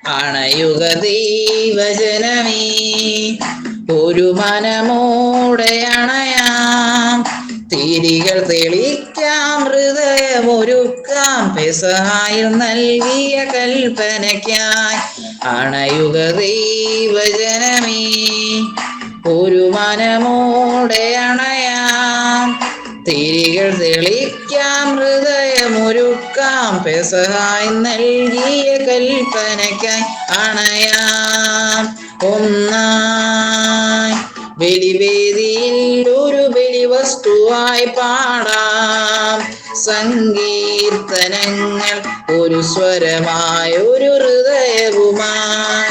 അണയുക ദൈവജനമേ, ഒരു മനമോടെ അണയാം. തിരികൾ തെളിക്കാം, ഹൃദയമൊരുക്കാം, പെസഹായിൽ നൽകിയ കൽപ്പനയ്ക്കായി. അണയുക ദൈവജനമേ, ഒരു മനമോടെ അണയാം. തിരികൾ തെളിക്കാം, ഹൃദയമൊരുക്കാം, പെസഹായി നൽകിയ കൽപ്പനയ്ക്കായി അണയാം. ഒന്നായി ബലിവേദിയിൽ ഒരു ബലിവസ്തുവായി പാടാം സങ്കീർത്തനങ്ങൾ, ഒരു സ്വരമായി ഒരു ഹൃദയവുമായി.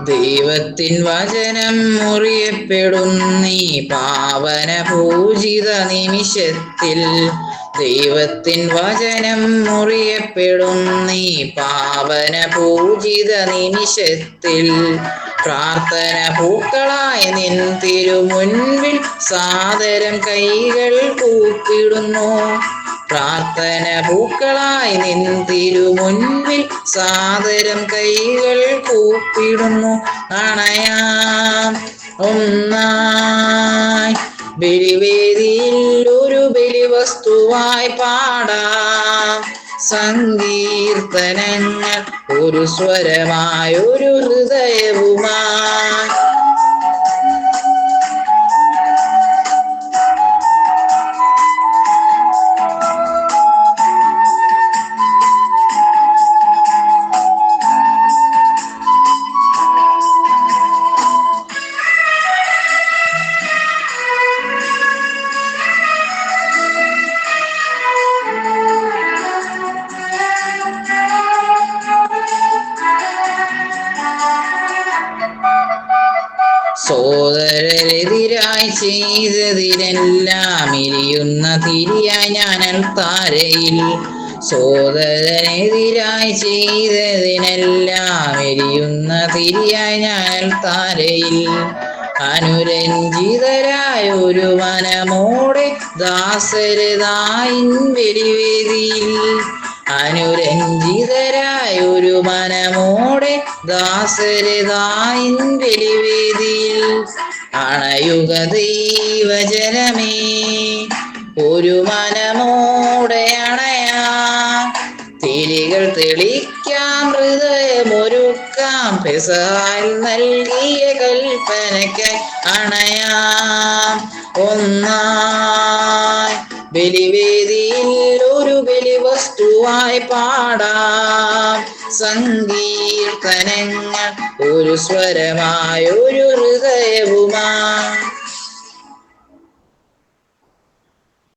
ദൈവത്തിൻ വചനം മുറിയപ്പെടുന്നീ പാവന പൂജിത നിമിഷത്തിൽ. ദൈവത്തിൻ വചനം മുറിയപ്പെടുന്നീ പാവന പൂജിത നിമിഷത്തിൽ. പ്രാർത്ഥന പൂക്കളായി നിൻ തിരുമുൻപിൽ സാദരം കൈകൾ കൂപ്പിടുന്നു. പ്രാർത്ഥന പൂക്കളായി നിൻ തിരുമുൻപിൽ സാദരം കൈകൾ കൂപ്പിടുന്നു. അണയാം ഒന്നായി ബലിവേദിയിൽ ഒരു ബലിവസ്തുവായി പാടാം സങ്കീർത്തനങ്ങൾ, ഒരു സ്വരമായി ഒരു ഹൃദയവുമായി. സോദരരെതിരായി ചെയ്തതിനെല്ലാം എരിയുന്ന തിരിയായി ഞാൻ അൽത്താരയിൽ. സോദരനെതിരായി ചെയ്തതിനെല്ലാം എരിയുന്ന തിരിയായി ഞാൻ അൽത്താരയിൽ. അനുരഞ്ജിതരായ ഒരു മനമോടെ ദാസരതായിൻ ബലിവേദിയിൽ. അനുരഞ്ജിതരായ ഒരു മനമോടെ ദാസരതായിൻ ബലിവേദിയിൽ. അണയുക ദൈവജനമേ, ഒരു മനമോടെ അണയാം. തിരികൾ തെളിക്കാം, ഹൃദയമൊരുക്കാം, പെസഹായിൽ നൽകിയ കൽപ്പനയ്ക്കായി അണയാം. ഒന്നായി ബലിവേദിയിൽ ഒരു ബലിവസ്തുവായി പാടാം സങ്കീർത്തനങ്ങൾ, ഒരു സ്വരമായി ഒരു ഹൃദയവുമായി.